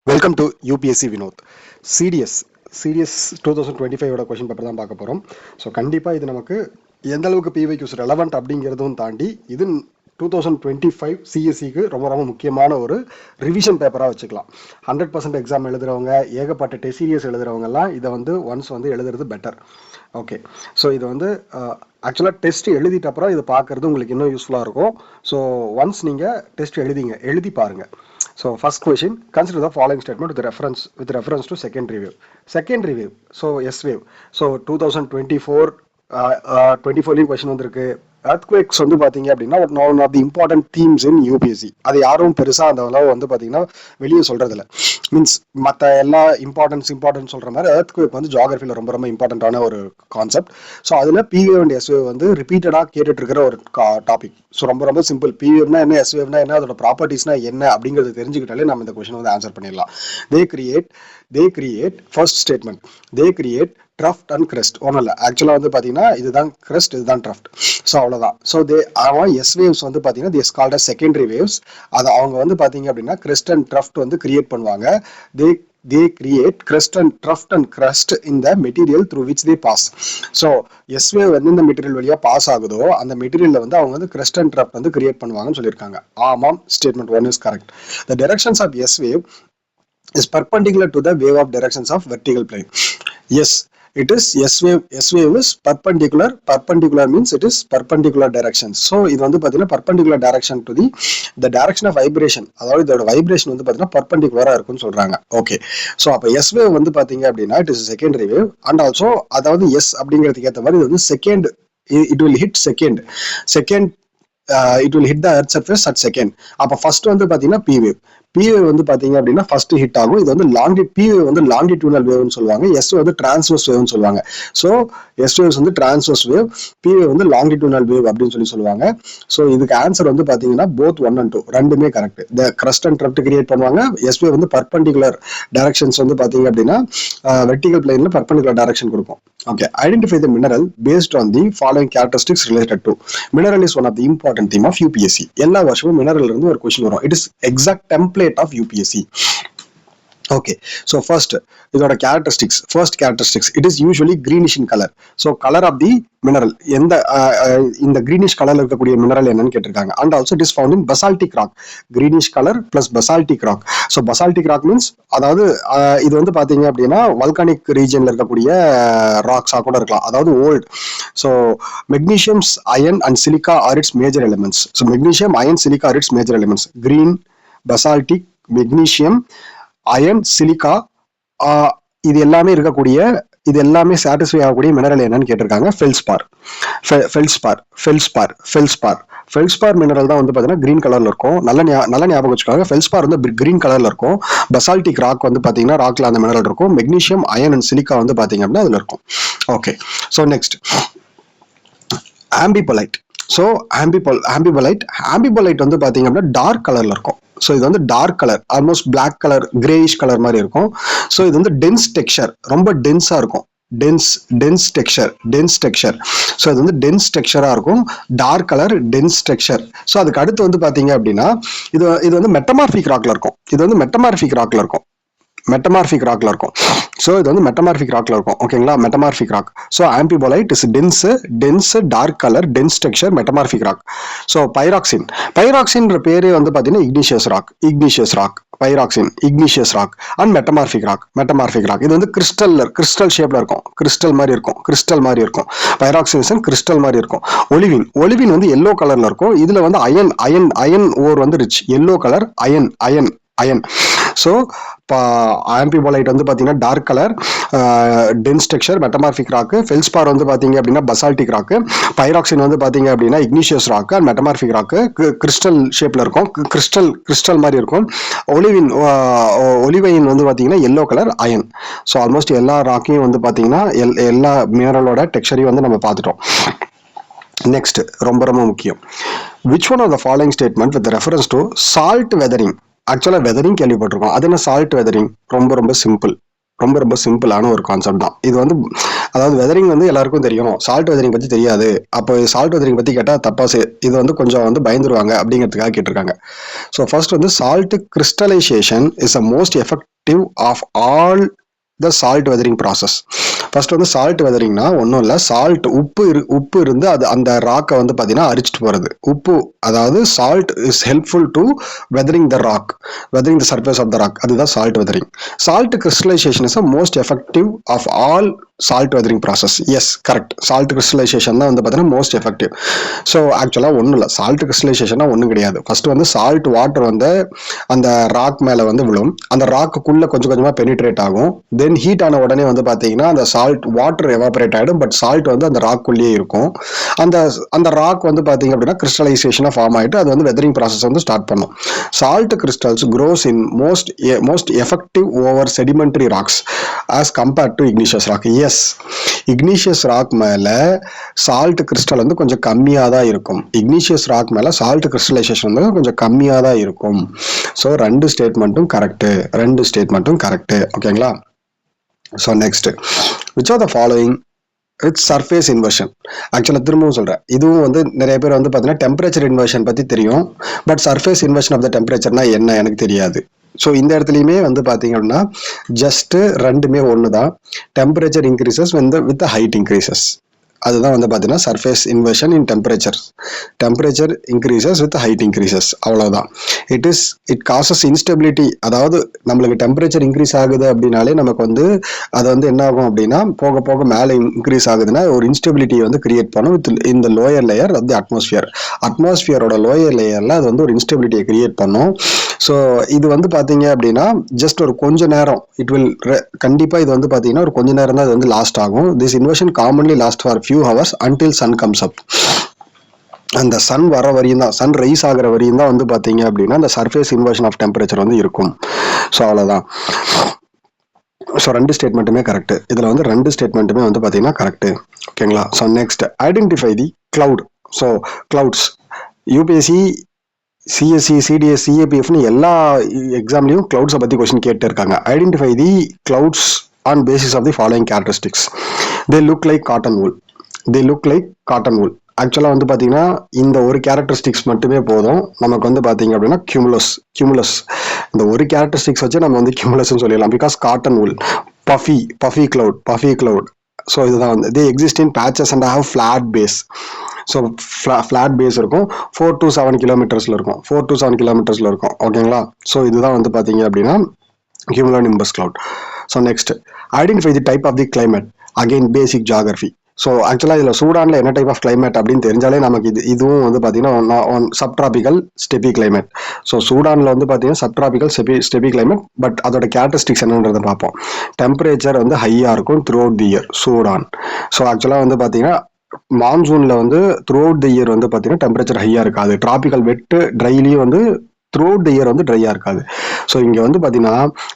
Welcome to UPSC Vinod. CDS 2025 question paper தான் பார்க்க போகிறோம். ஸோ கண்டிப்பாக இது நமக்கு எந்த அளவுக்கு பிவைக்யூஸ் ரெலவெண்ட் அப்படிங்கிறதும் தாண்டி இது 2025 சிஎஸ்சிக்கு ரொம்ப ரொம்ப முக்கியமான ஒரு ரிவிஷன் பேப்பராக வச்சுக்கலாம். 100% எக்ஸாம் எழுதுறவங்க, ஏகப்பட்ட டெஸ்ட் சீரியஸ் எழுதுறவங்கலாம் இதை ஒன்ஸ் எழுதுறது பெட்டர். ஓகே, ஸோ இது ஆக்சுவலாக டெஸ்ட் எழுதிட்ட அப்புறம் இது பார்க்குறது உங்களுக்கு இன்னும் யூஸ்ஃபுல்லாக இருக்கும். ஸோ ஒன்ஸ் நீங்கள் டெஸ்ட் எழுதி பாருங்கள். So first question, consider the following statement with reference to secondary wave. So S wave. So 2024 24 question வந்திருக்கு. earthquakes பாத்தீங்க அப்படின்னா one of the important themes in UPSC. அது யாரும் பெருசா அந்த அளவு பாத்தீங்கன்னா வெளியே சொல்றது இல்ல. மீன்ஸ் மற்ற எல்லா இம்பார்ட்டன்ஸ் சொல்ற மாதிரி earthquake ஜியோகிராஃபில ரொம்ப ரொம்ப இம்பார்ட்டன்டான ஒரு கான்செப்ட். ஸோ அதுல PWave and S wave ரிப்பீட்டடா கேட்டுட்டு இருக்கிற ஒரு டாபிக். ஸோ ரொம்ப ரொம்ப சிம்பிள். PWaveனா என்ன, S waveனா என்ன, அதோட ப்ராப்பர்ட்டிஸ்னா என்ன அப்படிங்கிறது தெரிஞ்சுக்கிட்டாலே நம்ம இந்த கொஸ்டின் ஆன்சர் பண்ணிடலாம். they create first statement, they create trough and crest. ஒன்றும் இல்லை, ஆக்சுவலாக பார்த்தீங்கன்னா இதுதான் கிரெஸ்ட், இதுதான் ட்ரஃப்ட். ஸோ அவ்வளோதான். ஸோ எஸ் வேவ்ஸ் பார்த்தீங்கன்னா this called as secondary waves. அதை அவங்க பார்த்தீங்க அப்படின்னா கிரெஸ்ட் அண்ட் ட்ரஃப்ட் கிரியேட் பண்ணுவாங்க. they create crest and crust in the material through which they pass. So S wave இந்த மெட்டீரியல் வழியா பாஸ் ஆகுதோ அந்த மெட்டீரியல்ல அவங்க crest and trough கிரியேட் பண்ணுவாங்கன்னு சொல்லியிருக்காங்க. ஆமாம், statement 1 is correct. The directions of S wave is perpendicular to the wave of directions of vertical plane. Yes, it is. S wave is perpendicular means it is perpendicular direction. So இது பாத்தீங்கன்னா perpendicular direction to the direction of vibration. அதாவது இதோட vibration பாத்தீங்கன்னா perpendicular இருக்கும்னு சொல்றாங்க. Okay, so அப்ப S wave பாத்தீங்க அப்படின்னா it is a secondary wave and also அதாவது S அப்படிங்கிறதுக்கு ஏத்த மாதிரி இது second, it will hit second it will hit the earth surface at second. அப்ப ஃபர்ஸ்ட் பாத்தீங்கன்னா P wave பாத்தீங்க அப்படின்னா ஃபர்ஸ்ட் ஹிட் ஆகும். இது P wave லாங்கிடியூடல் வேவ்னு சொல்லுவாங்க. S டிரான்ஸ்வர்ஸ் வேவ்னு சொல்லுவாங்க. So S waves transverse wave, P wave longitudinal wave அப்படின்னு சொல்லுவாங்க. சோ இதுக்கு ஆன்சர் பாத்தீங்கன்னா both 1 and 2 ரெண்டுமே correct. the crust and trough create பண்ணுவாங்க. S wave பர்பெண்டிகுலர் டைரக்ஷன்ஸ் பாத்தீங்க அப்படின்னா வெர்டிகல் பிளேன்ல பர்பெண்டிகுலர் டைரக்ஷன் கொடுக்கும். Okay, identify the mineral based on the following characteristics related to. Mineral is one of the important theme of UPSC. எல்லா வருஷமும் mineral இருந்து ஒரு question வரும். It is exact template of UPSC. Okay, so first இதோட characteristics, first characteristics, it is usually greenish in color. So color of the mineral, இந்த greenish color இருக்கக்கூடிய mineral என்னன்னு கேட்டிருக்காங்க. And also it is found in basaltic rock. Greenish color plus basaltic rock. So basaltic rock means அதாவது இது பாத்தீங்க அப்படின்னா volcanic regionல இருக்கக்கூடிய rocks கூட இருக்கலாம், அதாவது old. So magnesium, iron and silica are its major elements. So magnesium, iron, silica are its major elements. Green, basaltic, magnesium, iron, silica, இது எல்லாமே சாட்டிஸ்ஃபை ஆகக்கூடிய மினரல் என்னன்னு கேட்டிருக்காங்க. ஃபெல்ஸ்பார் மினரல் தான் பாத்தீங்கன்னா கிரீன் கலர்ல இருக்கும். நல்ல ஞாபகம் வச்சுக்கோங்க. ஃபெல்ஸ்பார் கிரீன் கலர்ல இருக்கும். பசால்டிக் ராக் பாத்தீங்கன்னா ராக்ல அந்த மினரல் இருக்கும். மெக்னீசியம், அயன் அண்ட் சிலிக்கா பாத்தீங்க அப்படின்னா அதுல இருக்கும். Okay, so next amphibolite. So amphibolite பாத்தீங்க அப்படின்னா டார்க் கலர்ல இருக்கும். ஸோ இது dark colour, almost black colour, greyish colour மாதிரி இருக்கும். ஸோ இது டென்ஸ் டெக்ஸ்சர், ரொம்ப டென்ஸா இருக்கும். Dense texture. ஸோ இது டென்ஸ் டெக்ஸ்சரா இருக்கும். Dark colour, dense texture. So அதுக்கு அடுத்து பாத்தீங்க அப்படின்னா இது மெட்டமார்பிக் ராக்ல இருக்கும். மெட்டமார்பிக் ராக்ல இருக்கும். ஸோ இது மெட்டமார்பிக் ராக்ல இருக்கும். ஓகேங்களா, metamorphic rock. So amphibolite is dense dark colour, dense texture, metamorphic rock. So pyroxene பேரு பாத்தீங்கன்னா igneous rock, pyroxene, igneous rock and metamorphic rock. இது கிறிஸ்டல் ஷேப்ல இருக்கும், கிறிஸ்டல் மாதிரி இருக்கும். பைராக்சின் கிறிஸ்டல் மாதிரி இருக்கும். ஒலிவின் எல்லோ கலர்ல இருக்கும். இதுல iron ore rich, yellow colour, iron. So amphibolite பாத்தீங்கன்னா dark colour, dense texture, metamorphic rock. Feldspar பாத்தீங்க அப்படின்னா பசால்டிக் ராக். பைராக்சின் பாத்தீங்க அப்படின்னா igneous rock and metamorphic rock. Crystal ஷேப்ல இருக்கும், கிறிஸ்டல் மாதிரி இருக்கும். ஒலிவைன் பாத்தீங்கன்னா yellow colour, iron. So almost எல்லா ராக்கையும் பாத்தீங்கன்னா எல்லா மினரலோட டெக்ஸ்சரையும் நம்ம பார்த்துட்டோம். நெக்ஸ்ட் ரொம்ப ரொம்ப முக்கியம், which one of the following statement with reference to salt weathering. ஆக்சுவலா வெதரிங் கேள்விப்பட்டிருக்கோம். அது என்ன சால்ட் வெதரிங்? ரொம்ப சிம்பிளான ஒரு கான்செப்ட் தான். இது அதாவது வெதரிங் வந்து எல்லாருக்கும் தெரியும், சால்ட் வெதரிங் பற்றி தெரியாது. அப்போ சால்ட் வெதரிங் பற்றி கேட்டால் தப்பா இது வந்து கொஞ்சம் வந்து பயந்துருவாங்க அப்படிங்கிறதுக்காக கேட்டிருக்காங்க. ஸோ ஃபர்ஸ்ட் வந்து salt crystallisation is a most effective of all the salt weathering process. First வந்து சால்ட் வெதரிங்னா ஒன்றும் இல்லை, சால்ட் உப்பு இருந்து அது அந்த ராக்கை வந்து பார்த்தீங்கன்னா அரிச்சிட்டு போகிறது. உப்பு, அதாவது salt is helpful to weathering the rock, weathering the surface of the rock, அதுதான் salt weathering. Salt crystallisation is a most effective of all salt weathering process. Yes, correct. Salt crystallisation தான் வந்து பார்த்தீங்கன்னா மோஸ்ட் எஃபெக்டிவ். ஸோ ஆக்சுவலாக ஒன்றும் இல்லை, salt கிறிஸ்டலைசேஷனா ஒன்றும் கிடையாது. First வந்து சால்ட் வாட்டர் வந்து அந்த ராக் மேலே வந்து விழும், அந்த ராக்குக்குள்ளே கொஞ்சம் கொஞ்சமாக பெனிட்ரேட் ஆகும். தென் ஹீட் ஆன உடனே வந்து பார்த்தீங்கன்னா அந்த சால்ட் வாட்டர் எவாபரேட் ஆகிடும், பட் சால்ட் வந்து அந்த ராக்குள்ளேயே இருக்கும். அந்த அந்த ராக் வந்து பார்த்தீங்க அப்படின்னா கிறிஸ்டலைசேஷனாக ஃபார்ம் ஆகிட்டு அது வந்து வெதரிங் ப்ராசஸ் வந்து ஸ்டார்ட் பண்ணும். Salt crystals grows in most effective over sedimentary rocks as compared to igneous rock. Yes, igneous rock மேலே சால்ட் கிறிஸ்டல் வந்து கொஞ்சம் கம்மியாக தான் இருக்கும். இக்னிஷியஸ் ராக் மேலே சால்ட் கிறிஸ்டலைசேஷன் வந்து கொஞ்சம் கம்மியாக தான் இருக்கும். ஸோ ரெண்டு ஸ்டேட்மெண்ட்டும் கரெக்டு. ஓகேங்களா? So next, which are the following with surface inversion. ஆக்சுவலாக திரும்பவும் சொல்கிறேன், இதுவும் வந்து நிறைய பேர் வந்து பார்த்தீங்கன்னா டெம்பரேச்சர் இன்வர்ஷன் பற்றி தெரியும், but surface inversion of the டெம்பரேச்சர்னா என்ன எனக்கு தெரியாது. ஸோ இந்த இடத்துலையுமே வந்து பார்த்தீங்க அப்படின்னா ஜஸ்ட் ரெண்டுமே ஒன்று தான். Temperature increases with height increases, அதுதான் வந்து பார்த்தீங்கன்னா surface inversion in temperature increases with height increases, அவ்வளோதான். It causes instability. அதாவது நம்மளுக்கு டெம்பரேச்சர் இன்க்ரீஸ் ஆகுது அப்படின்னாலே நமக்கு வந்து அது வந்து என்ன ஆகும் அப்படின்னா போக போக மேலே இன்க்ரீஸ் ஆகுதுன்னா ஒரு இன்ஸ்டெபிலிட்டியை வந்து கிரியேட் பண்ணும் வித் இந்த லோயர் லேயர் ஆஃப் தி அட்மாஸ்பியரோட லோயர் லேயரில் அது வந்து ஒரு இன்ஸ்டெபிலிட்டியை கிரியேட் பண்ணும். ஸோ இது வந்து பார்த்தீங்க அப்படின்னா ஜஸ்ட் ஒரு கொஞ்ச நேரம் கண்டிப்பாக இது வந்து பார்த்தீங்கன்னா ஒரு கொஞ்ச நேரம் தான் இது வந்து லாஸ்ட் ஆகும். This inversion commonly last for few hours until sun comes up. அந்த சன் வர வரையும் தான், சன் ரைஸ் ஆகிற வரையும் தான் வந்து பார்த்தீங்க அப்படின்னா அந்த சர்ஃபேஸ் இன்வர்ஷன் ஆஃப் டெம்பரேச்சர் வந்து இருக்கும். ஸோ அவ்வளோதான். ஸோ ரெண்டு ஸ்டேட்மெண்ட்டுமே கரெக்ட். இதில் வந்து ரெண்டு ஸ்டேட்மெண்ட்டுமே வந்து பார்த்தீங்கன்னா கரெக்ட். ஓகேங்களா? So next, identify the cloud. So clouds UPSC, CSC, CDS, சிஏபிஎஃப்னு எல்லா எக்ஸாம்லையும் கிளவுட்ஸை பற்றி கொஸ்டின் கேட்டு இருக்காங்க. Identify the clouds on basis of the following characteristics. They look like cotton wool. ஆக்சுவலாக வந்து பார்த்தீங்கன்னா இந்த ஒரு கேரக்டரிஸ்டிக்ஸ் மட்டுமே போதும் நமக்கு வந்து பார்த்தீங்க அப்படின்னா கியூமுலஸ் இந்த ஒரு கேரக்டரிஸ்டிக்ஸ் வச்சு நம்ம வந்து கியூமுலஸ்ன்னு சொல்லிடலாம். Because cotton wool, puffy cloud. So இதுதான் வந்து they exist in patches and have flat base. So flat base இருக்கும், 4 to 7 கிலோமீட்டர்ஸில் இருக்கும். ஓகேங்களா? ஸோ இதுதான் வந்து பார்த்தீங்க அப்படின்னா cumulonimbus cloud. So next, identify the type of the climate. Again, basic geography. So ஆக்சுவலாக இதில் சூடானில் என்ன டைப் ஆஃப் கிளைமேட் அப்படின்னு தெரிஞ்சாலே நமக்கு இதுவும் வந்து பார்த்தீங்கன்னா சப்ட்ராபிக்கல் ஸ்டெபி கிளைமேட். ஸோ சூடானில் வந்து பார்த்தீங்கன்னா சப்ட்ராபிக்கல் ஸ்டெபி கிளைமேட். பட் அதோட கேரக்டரிஸ்டிக்ஸ் என்னன்றதை பார்ப்போம். டெம்பரேச்சர் வந்து ஹையாக இருக்கும் through out the year Sudan. So ஆக்சுவலாக வந்து பார்த்தீங்கன்னா மான்சூனில் வந்து த்ரூ அவுட் தி இயர் வந்து பார்த்தீங்கன்னா டெம்பரேச்சர் ஹையாக இருக்காது. டிராபிக்கல் வெட்டு ட்ரைலியும் வந்து த்ரூ அவுட் த இயர் வந்து ட்ரையாக இருக்காது. ஸோ இங்கே வந்து பார்த்தீங்கன்னா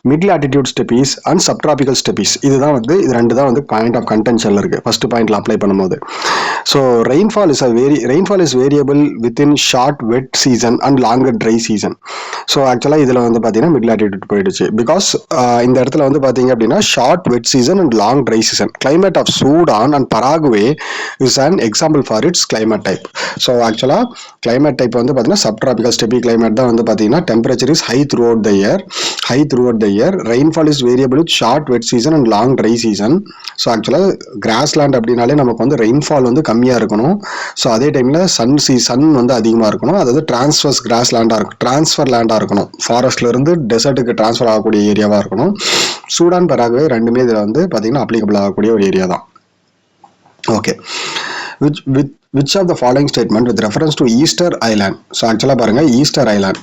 மிட் லாட்டிடியூட் ஸ்டெப்பீஸ் அண்ட் சப்ட்ராபிக்கல் ஸ்டெப்பீஸ் இது ரெண்டு தான் வந்து பாயிண்ட் ஆஃப் கன்டென்ஷனில் இருக்குது ஃபர்ஸ்ட் பாயிண்ட்ல அப்ளை பண்ணும்போது. So rainfall is variable within short wet season and longer try season. So ஆக்சுவலாக இதில் வந்து பார்த்தீங்கன்னா மிட் லாட்டிடியூட் போயிடுச்சு. பிகாஸ் இந்த இடத்துல வந்து பார்த்தீங்க அப்படின்னா short wet season and long dry season. Climate of Sudan and Paraguay is an example for its climate type. So ஆக்சுவலாக கிளைமேட் டைப் வந்து பார்த்தீங்கன்னா சப்ட்ராபிக்கல் ஸ்டெப்பி கிளைமேட் தான் வந்து பார்த்தீங்கன்னா temperature is high throughout the year. Rainfall is variable with short wet season and long dry season. So ஆக்சுவலாக grassland அப்படின்னாலே நமக்கு வந்து ரெயின்ஃபால் வந்து கம்மியாக இருக்கணும். ஸோ அதே டைமில் சன் வந்து அதிகமாக இருக்கணும். அதாவது ட்ரான்ஸ்ஃபர் லேண்டாக இருக்கணும். ஃபாரஸ்ட்லேருந்து டெசர்ட்டுக்கு ட்ரான்ஸ்ஃபர் ஆகக்கூடிய ஏரியாவாக இருக்கணும். சூடான் பராகுவே ரெண்டுமே இதில் வந்து பார்த்தீங்கன்னா அப்ளிகபிள் ஆகக்கூடிய ஒரு ஏரியா தான். Okay, which of the following statement with reference to Easter Island. So ஆக்சுவலாக பாருங்கள், ஈஸ்டர் ஐலாண்ட்.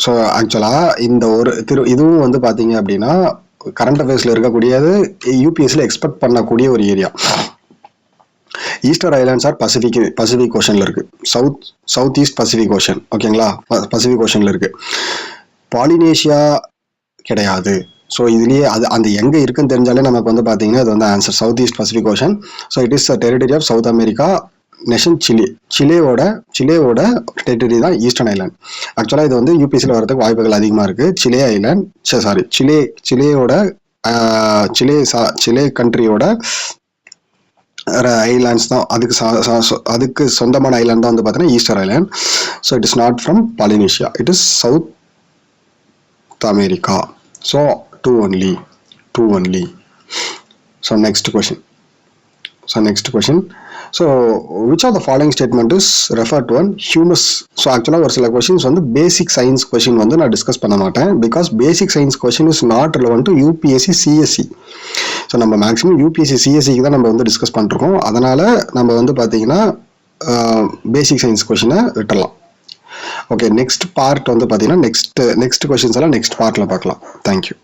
ஸோ ஆக்சுவலாக இந்த ஒரு இதுவும் வந்து பார்த்தீங்க அப்படின்னா கரண்ட் அஃபேர்ஸில் இருக்கக்கூடியது, யூபிஎஸ்சியில் எக்ஸ்பெக்ட் பண்ணக்கூடிய ஒரு area. Easter islands are Pacific ஓஷனில் இருக்குது. South east Pacific ocean. ஓகேங்களா? பசிபிக் ஓஷனில் இருக்குது. பாலினேஷியா கிடையாது. ஸோ இதுலேயே அந்த எங்கே இருக்குன்னு தெரிஞ்சாலே நமக்கு வந்து பார்த்தீங்கன்னா இது வந்து answer south east Pacific ocean. So it is territory of South America nation சிலேவோட டெரிட்டரி தான் ஈஸ்டர்ன் ஐலாண்ட். ஆக்சுவலாக இது வந்து யூபிஎஸ்சியில் வரதுக்கு வாய்ப்புகள் அதிகமாக இருக்குது. சிலே கண்ட்ரியோட ஐலாண்ட்ஸ் தான் அதுக்கு சொந்தமான ஐலாண்ட் தான் வந்து பார்த்தீங்கன்னா Easter island. So it is not from Polynesia, it is South America. So two only. So next question. So which of the following statement is refer to an humus. So ஆக்சுவலாக ஒரு சில questions வந்து பேசிக் science question வந்து நான் discuss பண்ண மாட்டேன், because basic science question is not relevant to UPSC CSC. So நம்ம maximum UPSC சிஎஸ்சிக்கு தான் நம்ம வந்து டிஸ்கஸ் பண்ணிருக்கோம். அதனால் நம்ம வந்து பார்த்தீங்கன்னா பேசிக் சயின்ஸ் கொஷினை விட்டுடலாம். ஓகே, நெக்ஸ்ட் பார்ட் வந்து பார்த்தீங்கன்னா நெக்ஸ்ட் கொஷின்ஸ் எல்லாம் நெக்ஸ்ட் பார்ட்டில் பார்க்கலாம். தேங்க்யூ.